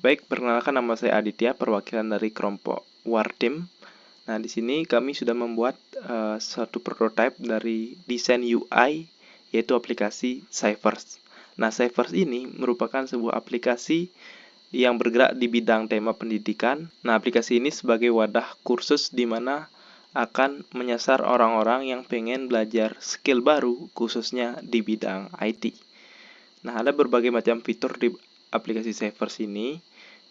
baik, perkenalkan nama saya Aditya, perwakilan dari kelompok Wartim. Nah, di sini kami sudah membuat satu prototipe dari desain UI, yaitu aplikasi Cyphers. Nah, Cyphers ini merupakan sebuah aplikasi yang bergerak di bidang tema pendidikan. Nah, aplikasi ini sebagai wadah kursus di mana akan menyasar orang-orang yang pengen belajar skill baru, khususnya di bidang IT. Nah, ada berbagai macam fitur di aplikasi Cyphers ini.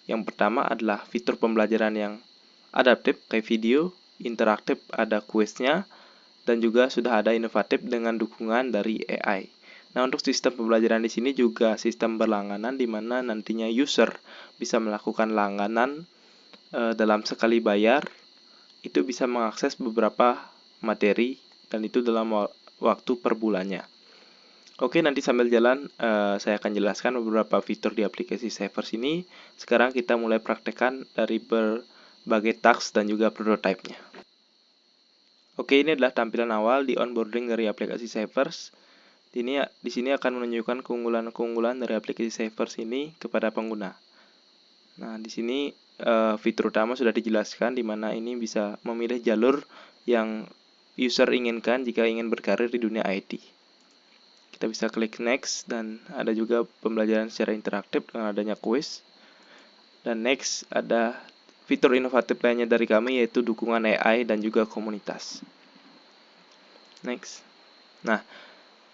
Yang pertama adalah fitur pembelajaran yang adaptif, kayak video, interaktif, ada kuisnya, dan juga sudah ada inovatif dengan dukungan dari AI. Nah, untuk sistem pembelajaran di sini juga sistem berlangganan, di mana nantinya user bisa melakukan langganan dalam sekali bayar, itu bisa mengakses beberapa materi, dan itu dalam waktu per bulannya. Oke, nanti sambil jalan saya akan jelaskan beberapa fitur di aplikasi Cyphers ini. Sekarang kita mulai praktekkan dari berbagai task dan juga prototipe-nya. Oke, ini adalah tampilan awal di onboarding dari aplikasi Cyphers. Di sini akan menunjukkan keunggulan-keunggulan dari aplikasi Cyphers ini kepada pengguna. Nah, di sini fitur utama sudah dijelaskan, di mana ini bisa memilih jalur yang user inginkan jika ingin berkarir di dunia IT. Kita bisa klik next, dan ada juga pembelajaran secara interaktif dengan adanya quiz. Dan next, ada fitur inovatif lainnya dari kami, yaitu dukungan AI dan juga komunitas. Next. Nah,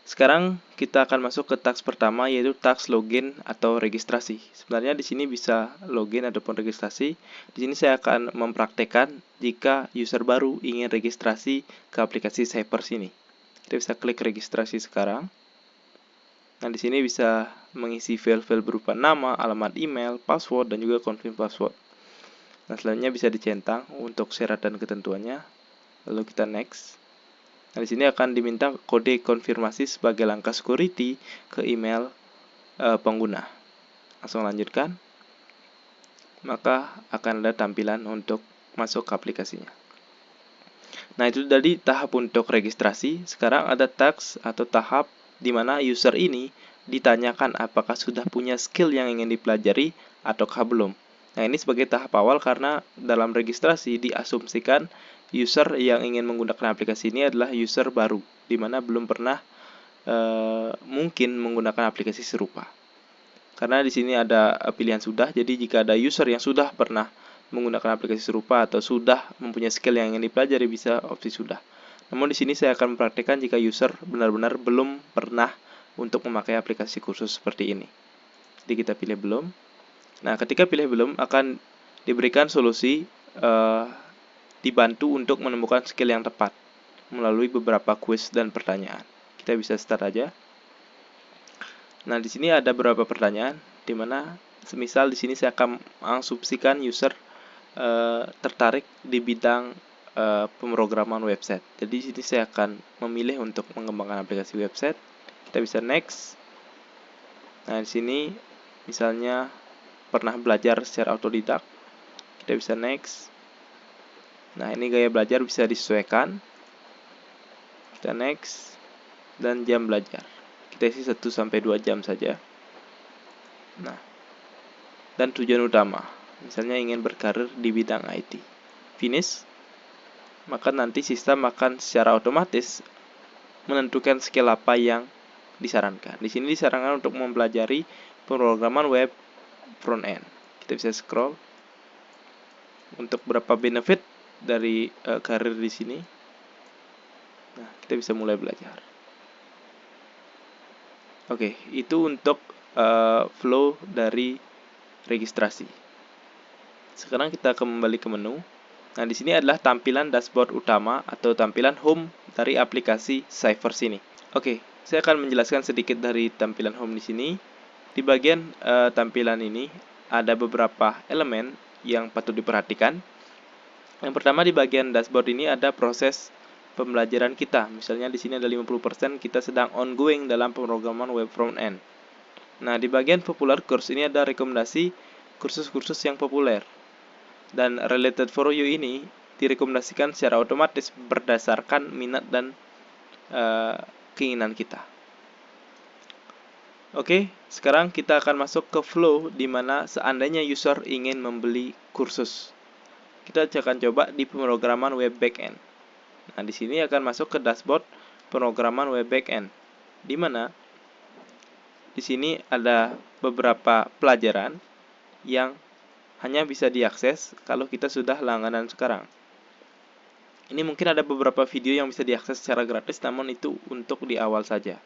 sekarang kita akan masuk ke task pertama, yaitu task login atau registrasi. Sebenarnya di sini bisa login ataupun registrasi. Di sini saya akan mempraktekkan jika user baru ingin registrasi ke aplikasi Cyphers ini. Kita bisa klik registrasi sekarang. Nah, di sini bisa mengisi file-file berupa nama, alamat email, password, dan juga confirm password. Nah, selanjutnya bisa dicentang untuk syarat dan ketentuannya. Lalu kita next. Nah, di sini akan diminta kode konfirmasi sebagai langkah security ke email pengguna. Langsung lanjutkan. Maka akan ada tampilan untuk masuk ke aplikasinya. Nah, itu tadi tahap untuk registrasi. Sekarang ada task atau tahap di mana user ini ditanyakan apakah sudah punya skill yang ingin dipelajari ataukah belum. Nah, ini sebagai tahap awal karena dalam registrasi diasumsikan user yang ingin menggunakan aplikasi ini adalah user baru, di mana belum pernah mungkin menggunakan aplikasi serupa. Karena di sini ada pilihan sudah, jadi jika ada user yang sudah pernah menggunakan aplikasi serupa atau sudah mempunyai skill yang ingin dipelajari, bisa opsi sudah. Namun di sini saya akan mempraktikkan jika user benar-benar belum pernah untuk memakai aplikasi kursus seperti ini. Jadi kita pilih belum. Nah, ketika pilih belum akan diberikan solusi dibantu untuk menemukan skill yang tepat melalui beberapa kuis dan pertanyaan. Kita bisa start aja. Nah, di sini ada beberapa pertanyaan di mana semisal di sini saya akan mengasumsikan user tertarik di bidang pemrograman website. Jadi di sini saya akan memilih untuk mengembangkan aplikasi website. Kita bisa next. Nah, di sini misalnya pernah belajar secara otodidak. Kita bisa next. Nah, ini gaya belajar bisa disesuaikan. Kita next. Dan jam belajar. Kita isi 1-2 jam saja. Nah, dan tujuan utama. Misalnya ingin berkarir di bidang IT. Finish. Maka nanti sistem akan secara otomatis menentukan skill apa yang disarankan. Di sini disarankan untuk mempelajari pemrograman web front end. Kita bisa scroll untuk berapa benefit dari karir di sini. Nah, kita bisa mulai belajar. Oke, itu untuk flow dari registrasi. Sekarang kita kembali ke menu. Nah, di sini adalah tampilan dashboard utama atau tampilan home dari aplikasi Cyphers ini. Oke, saya akan menjelaskan sedikit dari tampilan home di sini. Di bagian tampilan ini ada beberapa elemen yang patut diperhatikan. Yang pertama, di bagian dashboard ini ada proses pembelajaran kita. Misalnya di sini ada 50% kita sedang ongoing dalam pemrograman web front end. Nah, di bagian popular course ini ada rekomendasi kursus-kursus yang populer. Dan related for you ini direkomendasikan secara otomatis berdasarkan minat dan keinginan kita. Oke, sekarang kita akan masuk ke flow di mana seandainya user ingin membeli kursus. Kita akan coba di pemrograman web backend. Nah, di sini akan masuk ke dashboard pemrograman web backend, di mana di sini ada beberapa pelajaran yang hanya bisa diakses kalau kita sudah langganan sekarang. Ini mungkin ada beberapa video yang bisa diakses secara gratis, namun itu untuk di awal saja.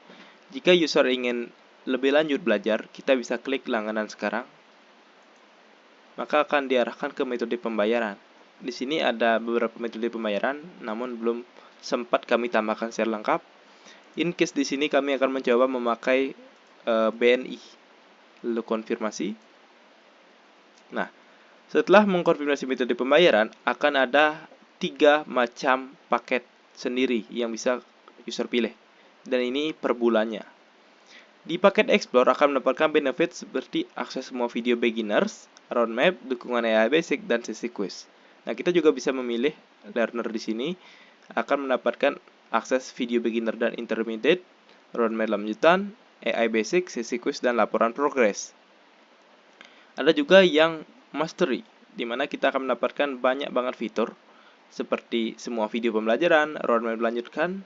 Jika user ingin lebih lanjut belajar, kita bisa klik langganan sekarang, maka akan diarahkan ke metode pembayaran. Di sini ada beberapa metode pembayaran, namun belum sempat kami tambahkan secara lengkap. In case di sini kami akan mencoba memakai BNI, lalu konfirmasi. Nah, setelah mengkonfirmasi metode pembayaran, akan ada 3 macam paket sendiri yang bisa user pilih, dan ini per bulannya. Di paket Explore akan mendapatkan benefit seperti akses semua video beginners, roadmap, dukungan AI basic, dan sesi quiz. Nah, kita juga bisa memilih learner di sini akan mendapatkan akses video beginner dan intermediate, roadmap lanjutan, AI basic, sesi quiz, dan laporan progres. Ada juga yang mastery, di mana kita akan mendapatkan banyak banget fitur seperti semua video pembelajaran, roadmap melanjutkan,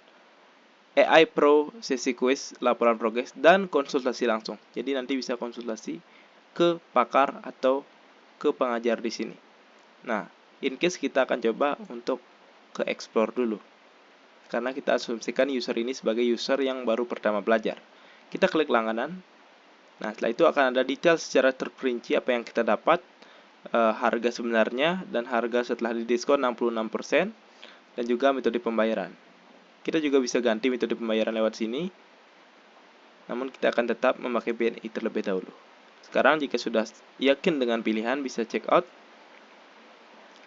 AI Pro, sesi quiz, laporan progres, dan konsultasi langsung. Jadi nanti bisa konsultasi ke pakar atau ke pengajar di sini. Nah, in case kita akan coba untuk ke explore dulu, karena kita asumsikan user ini sebagai user yang baru pertama belajar. Kita klik langganan. Nah, setelah itu akan ada detail secara terperinci apa yang kita dapat, harga sebenarnya dan harga setelah didiskon 66%, dan juga metode pembayaran. Kita juga bisa ganti metode pembayaran lewat sini, namun kita akan tetap memakai BNI terlebih dahulu. Sekarang jika sudah yakin dengan pilihan, bisa check out,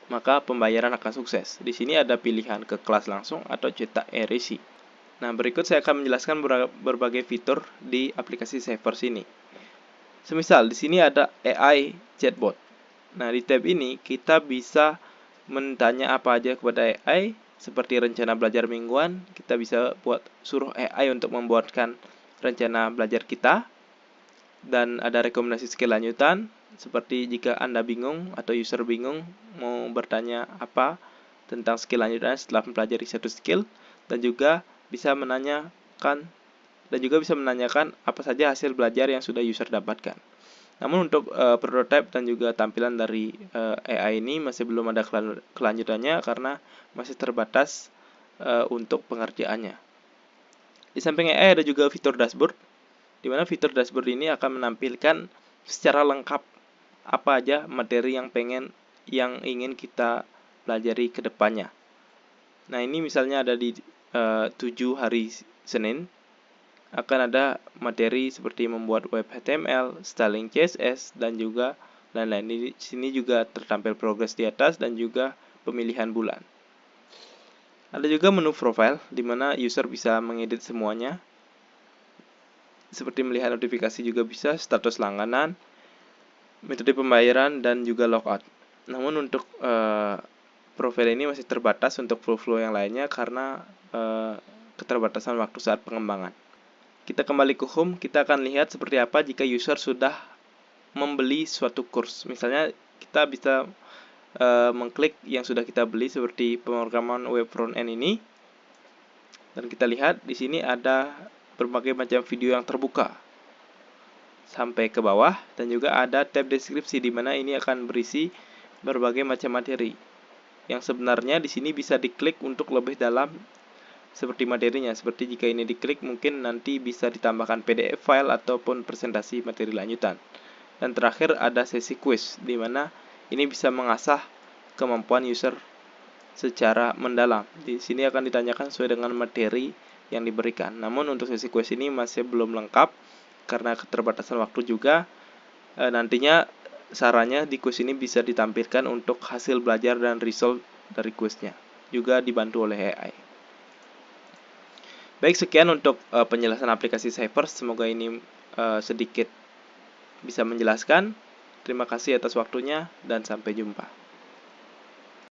maka pembayaran akan sukses. Di sini ada pilihan ke kelas langsung atau cetak e-resi. Nah, berikut saya akan menjelaskan berbagai fitur di aplikasi Cyphers ini. Semisal di sini ada AI chatbot. Nah, di tab ini kita bisa bertanya apa aja kepada AI, seperti rencana belajar mingguan. Kita bisa suruh AI untuk membuatkan rencana belajar kita. Dan ada rekomendasi skill lanjutan, seperti jika Anda bingung atau user bingung mau bertanya apa tentang skill lanjutan setelah mempelajari satu skill, dan juga bisa menanyakan apa saja hasil belajar yang sudah user dapatkan. Namun untuk prototype dan juga tampilan dari AI ini masih belum ada kelanjutannya karena masih terbatas untuk pengerjaannya. Di samping AI ada juga fitur dashboard, di mana fitur dashboard ini akan menampilkan secara lengkap apa aja materi yang ingin kita pelajari ke depannya. Nah, ini misalnya ada di 7 hari Senin, akan ada materi seperti membuat web HTML, styling CSS, dan juga lain-lain. Di sini juga tertampil progres di atas dan juga pemilihan bulan. Ada juga menu profile, di mana user bisa mengedit semuanya, seperti melihat notifikasi juga bisa, status langganan, metode pembayaran, dan juga logout. Namun untuk profil ini masih terbatas untuk flow-flow yang lainnya karena keterbatasan waktu saat pengembangan. Kita kembali ke home, kita akan lihat seperti apa jika user sudah membeli suatu kurs. Misalnya kita bisa mengklik yang sudah kita beli seperti pemrograman web front end ini. Dan kita lihat di sini ada berbagai macam video yang terbuka sampai ke bawah, dan juga ada tab deskripsi di mana ini akan berisi berbagai macam materi. Yang sebenarnya di sini bisa diklik untuk lebih dalam seperti materinya. Seperti jika ini diklik, mungkin nanti bisa ditambahkan PDF file ataupun presentasi materi lanjutan. Dan terakhir ada sesi quiz, di mana ini bisa mengasah kemampuan user secara mendalam. Di sini akan ditanyakan sesuai dengan materi yang diberikan. Namun untuk sesi quiz ini masih belum lengkap karena keterbatasan waktu juga. Nantinya sarannya di quiz ini bisa ditampilkan untuk hasil belajar dan result dari quiznya, juga dibantu oleh AI. Baik, sekian untuk penjelasan aplikasi Cyphers. Semoga ini sedikit bisa menjelaskan. Terima kasih atas waktunya dan sampai jumpa.